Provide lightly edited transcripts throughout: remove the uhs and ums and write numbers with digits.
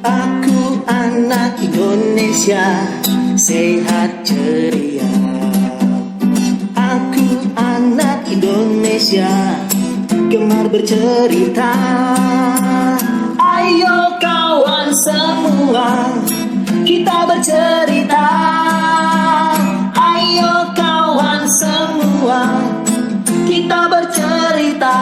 Aku anak Indonesia, sehat ceria. Aku anak Indonesia, gemar bercerita. Ayo kawan semua, kita bercerita. Ayo kawan semua, kita bercerita.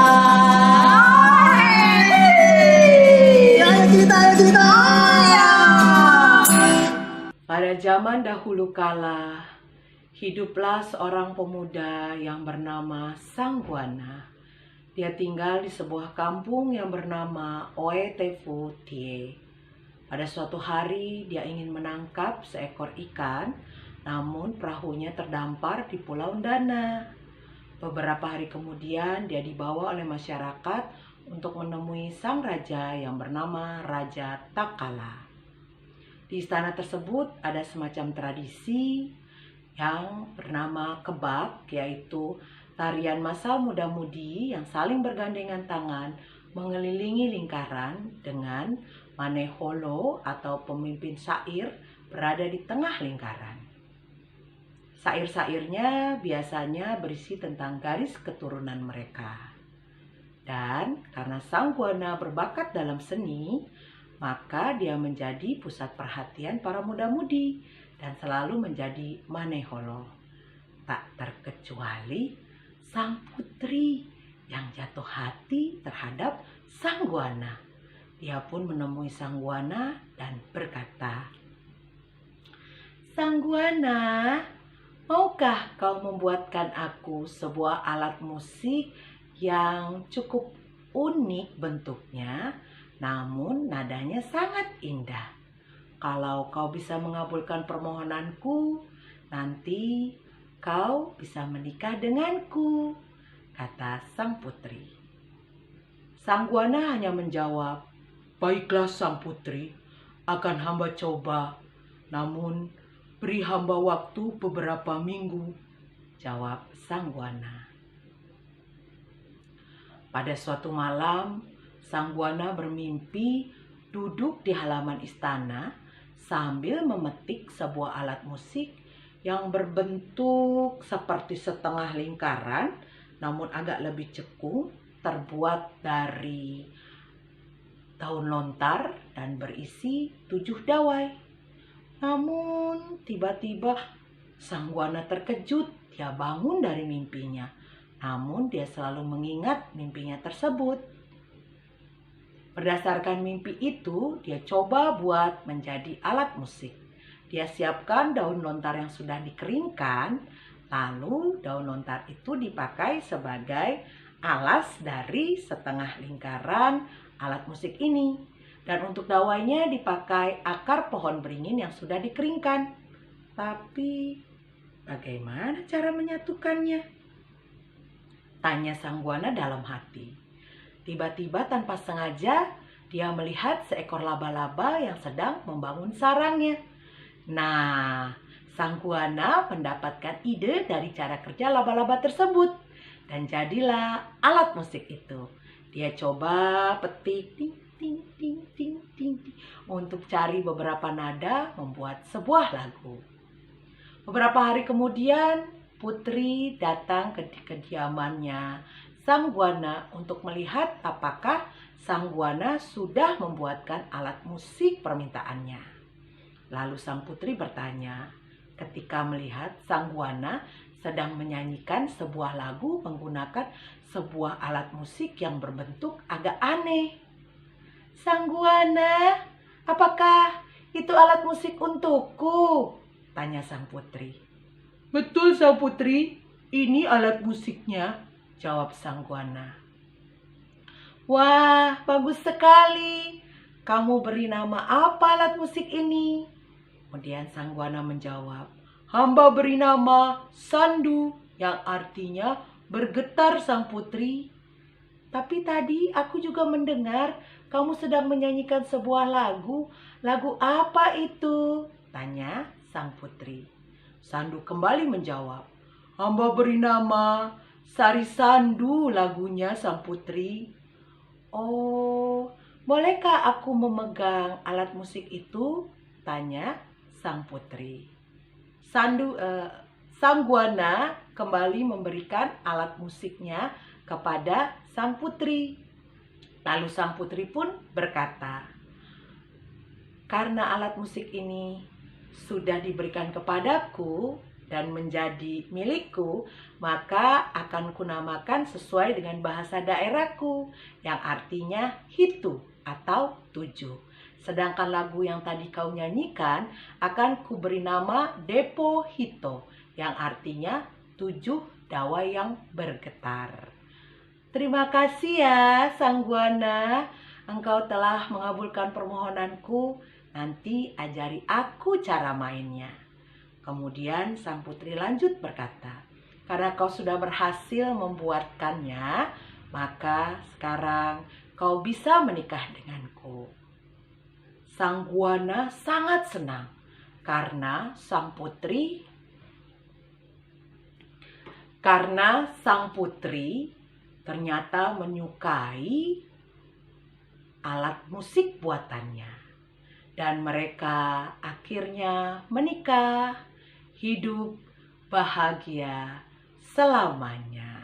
Pada zaman dahulu kala, hiduplah seorang pemuda yang bernama Sangguana. Dia tinggal di sebuah kampung yang bernama Oetefu Tie. Pada suatu hari dia ingin menangkap seekor ikan, namun perahunya terdampar di Pulau Dana. Beberapa hari kemudian dia dibawa oleh masyarakat untuk menemui sang raja yang bernama Raja Takala. Di istana tersebut ada semacam tradisi yang bernama kebak, yaitu tarian masal muda-mudi yang saling bergandengan tangan mengelilingi lingkaran dengan maneholo atau pemimpin syair berada di tengah lingkaran. Syair-syairnya biasanya berisi tentang garis keturunan mereka. Dan karena Sangguana berbakat dalam seni, maka dia menjadi pusat perhatian para muda-mudi dan selalu menjadi maneholo. Tak terkecuali sang putri yang jatuh hati terhadap Sangguana. Dia pun menemui Sangguana dan berkata, "Sangguana, maukah kau membuatkan aku sebuah alat musik yang cukup unik bentuknya, namun nadanya sangat indah. Kalau kau bisa mengabulkan permohonanku, nanti kau bisa menikah denganku," kata sang putri. Sangguana hanya menjawab, "Baiklah sang putri, akan hamba coba. Namun beri hamba waktu beberapa minggu," jawab Sangguana. Pada suatu malam, Sangguana bermimpi duduk di halaman istana sambil memetik sebuah alat musik yang berbentuk seperti setengah lingkaran, namun agak lebih cekung, terbuat dari daun lontar dan berisi 7 dawai. Namun tiba-tiba Sangguana terkejut. Dia bangun dari mimpinya, namun dia selalu mengingat mimpinya tersebut. Berdasarkan mimpi itu, dia coba buat menjadi alat musik. Dia siapkan daun lontar yang sudah dikeringkan, lalu daun lontar itu dipakai sebagai alas dari setengah lingkaran alat musik ini. Dan untuk dawainya dipakai akar pohon beringin yang sudah dikeringkan. Tapi bagaimana cara menyatukannya? Tanya Sangguana dalam hati. Tiba-tiba tanpa sengaja dia melihat seekor laba-laba yang sedang membangun sarangnya. Nah, Sangguana mendapatkan ide dari cara kerja laba-laba tersebut. Dan jadilah alat musik itu. Dia coba petik ting ting ting ting ting ting untuk cari beberapa nada membuat sebuah lagu. Beberapa hari kemudian, putri datang ke kediamannya Sangguana untuk melihat apakah Sangguana sudah membuatkan alat musik permintaannya. Lalu sang putri bertanya ketika melihat Sangguana sedang menyanyikan sebuah lagu menggunakan sebuah alat musik yang berbentuk agak aneh. "Sangguana, apakah itu alat musik untukku?" tanya sang putri. "Betul sang putri, ini alat musiknya," jawab Sangguana. "Wah, bagus sekali. Kamu beri nama apa alat musik ini?" Kemudian Sangguana menjawab, "Hamba beri nama Sandu, yang artinya bergetar sang putri. Tapi tadi aku juga mendengar kamu sedang menyanyikan sebuah lagu. Lagu apa itu?" tanya sang putri. Sandu kembali menjawab, "Hamba beri nama Sari Sandu lagunya sang putri." "Oh, "Bolehkah aku memegang alat musik itu?" tanya sang putri. Sang Guana kembali memberikan alat musiknya kepada sang putri. Lalu sang putri pun berkata, "Karena alat musik ini sudah diberikan kepadaku dan menjadi milikku, maka akan kunamakan sesuai dengan bahasa daerahku, yang artinya hitu atau 7. Sedangkan lagu yang tadi kau nyanyikan akan kuberi nama Depo Hito, yang artinya 7 dawai yang bergetar." Terima kasih ya Sang Guana, engkau telah mengabulkan permohonanku. Nanti ajari aku cara mainnya. Kemudian sang putri lanjut berkata, "Karena kau sudah berhasil membuatkannya, maka sekarang kau bisa menikah denganku." Sang Guana sangat senang karena sang putri ternyata menyukai alat musik buatannya. Dan mereka akhirnya menikah, hidup bahagia selamanya.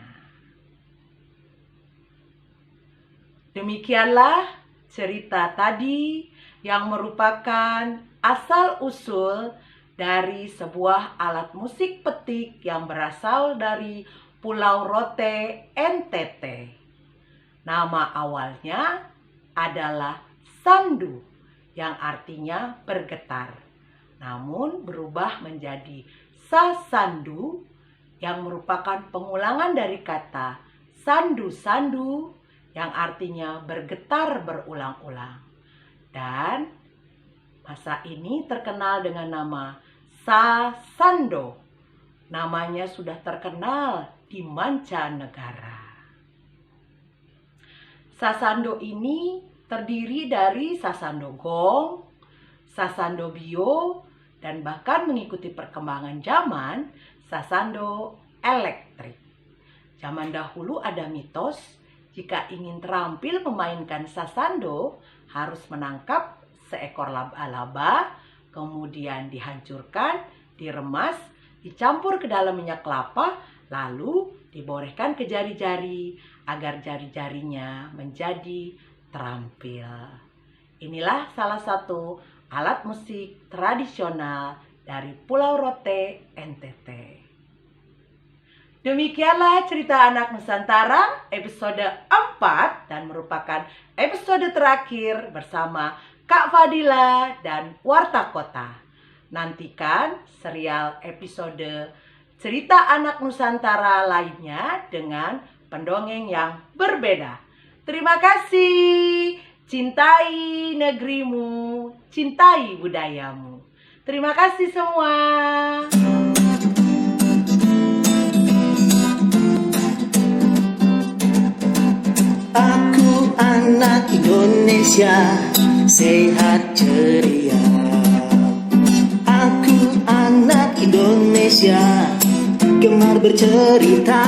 Demikianlah cerita tadi yang merupakan asal-usul dari sebuah alat musik petik yang berasal dari Pulau Rote, NTT. Nama awalnya adalah sandu, yang artinya bergetar. Namun berubah menjadi sasandu, yang merupakan pengulangan dari kata sandu-sandu, yang artinya bergetar berulang-ulang. Dan masa ini terkenal dengan nama Sasando. Namanya sudah terkenal di mancanegara. Sasando ini terdiri dari sasando gong, sasando bio, dan bahkan mengikuti perkembangan zaman, sasando elektrik. Zaman dahulu ada mitos, jika ingin terampil memainkan sasando, harus menangkap seekor laba-laba, kemudian dihancurkan, diremas, dicampur ke dalam minyak kelapa, lalu diborehkan ke jari-jari agar jari-jarinya menjadi terampil. Inilah salah satu alat musik tradisional dari Pulau Rote, NTT. Demikianlah cerita Anak Nusantara episode 4 dan merupakan episode terakhir bersama Kak Fadila dan Warta Kota. Nantikan serial episode cerita Anak Nusantara lainnya dengan pendongeng yang berbeda. Terima kasih. Cintai negerimu, cintai budayamu. Terima kasih semua. Aku anak Indonesia, sehat ceria. Aku anak Indonesia, gemar bercerita.